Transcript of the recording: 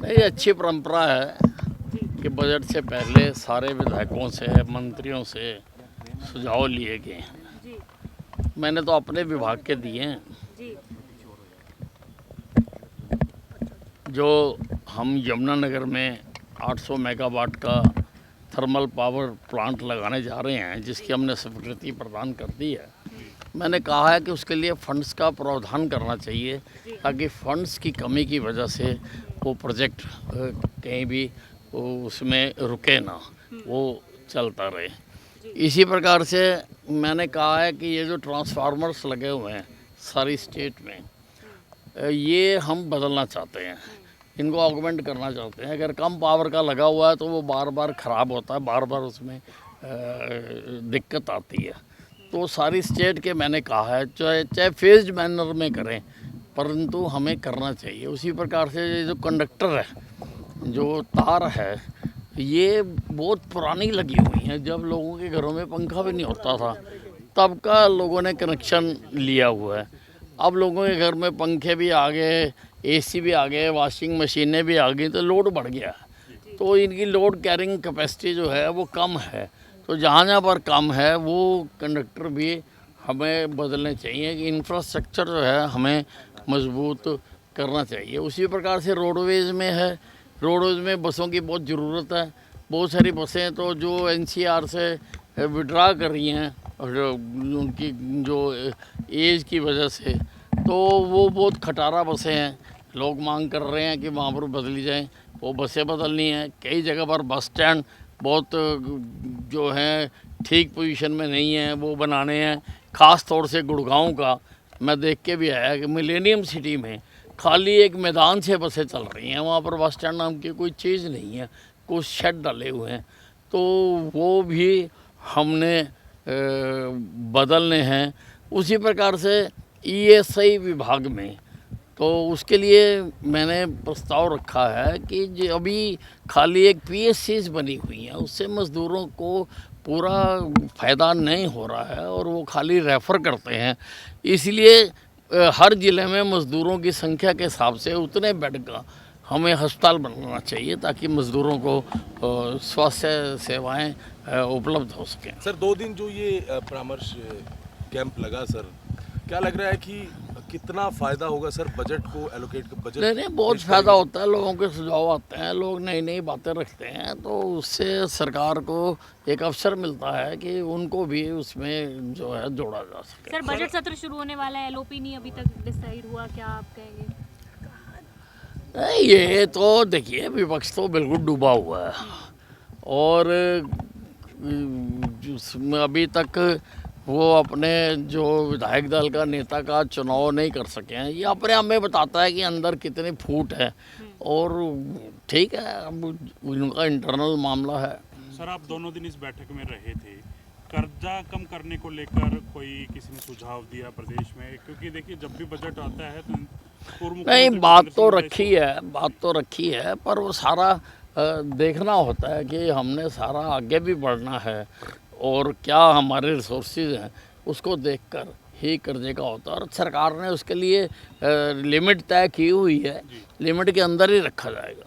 ये अच्छी परंपरा है कि बजट से पहले सारे विधायकों से, मंत्रियों से सुझाव लिए गए हैं। मैंने तो अपने विभाग के दिए हैं। जो हम यमुनानगर में 800 मेगावाट का थर्मल पावर प्लांट लगाने जा रहे हैं, जिसकी हमने स्वीकृति प्रदान कर दी है, मैंने कहा है कि उसके लिए फंड्स का प्रावधान करना चाहिए ताकि फंड्स की कमी की वजह से वो प्रोजेक्ट कहीं भी उसमें रुके ना, वो चलता रहे। इसी प्रकार से मैंने कहा है कि ये जो ट्रांसफार्मर्स लगे हुए हैं सारी स्टेट में, ये हम बदलना चाहते हैं, इनको ऑगमेंट करना चाहते हैं। अगर कम पावर का लगा हुआ है तो वो बार बार ख़राब होता है, बार बार उसमें दिक्कत आती है। तो सारी स्टेट के मैंने कहा है चाहे फेज्ड मैनर में करें, परंतु हमें करना चाहिए। उसी प्रकार से ये जो कंडक्टर है, जो तार है, ये बहुत पुरानी लगी हुई हैं। जब लोगों के घरों में पंखा भी नहीं होता था तब का लोगों ने कनेक्शन लिया हुआ है। अब लोगों के घर में पंखे भी आ गए, एसी भी आ गए, वॉशिंग मशीनें भी आ गई, तो लोड बढ़ गया। तो इनकी लोड कैरिंग कैपेसिटी जो है वो कम है। तो जहाँ जहाँ पर कम है वो कंडक्टर भी हमें बदलने चाहिए कि इंफ्रास्ट्रक्चर जो है हमें मजबूत करना चाहिए। उसी प्रकार से रोडवेज़ में है, रोडवेज़ में बसों की बहुत ज़रूरत है। बहुत सारी बसें तो जो एनसीआर से विड्रा कर रही हैं और उनकी जो एज की वजह से, तो वो बहुत खटारा बसें हैं। लोग मांग कर रहे हैं कि वहाँ पर बदली जाएं, वो बसें बदलनी हैं। कई जगह पर बस स्टैंड बहुत जो हैं ठीक पोजीशन में नहीं है, वो बनाने हैं। ख़ास तौर से गुड़गांव का मैं देख के भी आया कि मिलेनियम सिटी में खाली एक मैदान से बसें चल रही हैं, वहाँ पर बस स्टैंड नाम की कोई चीज़ नहीं है, कुछ शेड डाले हुए हैं। तो वो भी हमने बदलने हैं। उसी प्रकार से ईएसआई विभाग में तो उसके लिए मैंने प्रस्ताव रखा है कि जो अभी खाली एक पीएससीज बनी हुई हैं, उससे मज़दूरों को पूरा फ़ायदा नहीं हो रहा है और वो खाली रेफ़र करते हैं। इसलिए हर ज़िले में मज़दूरों की संख्या के हिसाब से उतने बेड का हमें अस्पताल बनाना चाहिए ताकि मज़दूरों को स्वास्थ्य सेवाएं उपलब्ध हो सकें। सर 2 दिन जो ये परामर्श कैंप लगा सर, क्या लग रहा है कि कितना फ़ायदा होगा सर बजट को एलोकेट बजट? नहीं, बहुत फ़ायदा होता है। लोगों के सुझाव आते हैं, लोग नई नई बातें रखते हैं, तो उससे सरकार को एक अवसर मिलता है कि उनको भी उसमें जो है जोड़ा जा सके। सर बजट सत्र शुरू होने वाला है, एलओपी नहीं अभी तक डिसाइड हुआ, क्या आप कहेंगे? नहीं, ये तो देखिए विपक्ष तो बिल्कुल डूबा हुआ है और अभी तक वो अपने जो विधायक दल का नेता का चुनाव नहीं कर सके हैं। ये अपने आप में बताता है कि अंदर कितनी फूट है और ठीक है, अब उनका इंटरनल मामला है। सर आप दोनों दिन इस बैठक में रहे थे, कर्जा कम करने को लेकर कोई किसी ने सुझाव दिया प्रदेश में? क्योंकि देखिए जब भी बजट आता है तो नहीं, बात तो रखी है पर वो सारा देखना होता है कि हमने सारा आगे भी बढ़ना है और क्या हमारे रिसोर्सेज हैं उसको देखकर ही कर्जे का होता है। और सरकार ने उसके लिए लिमिट तय की हुई है, लिमिट के अंदर ही रखा जाएगा।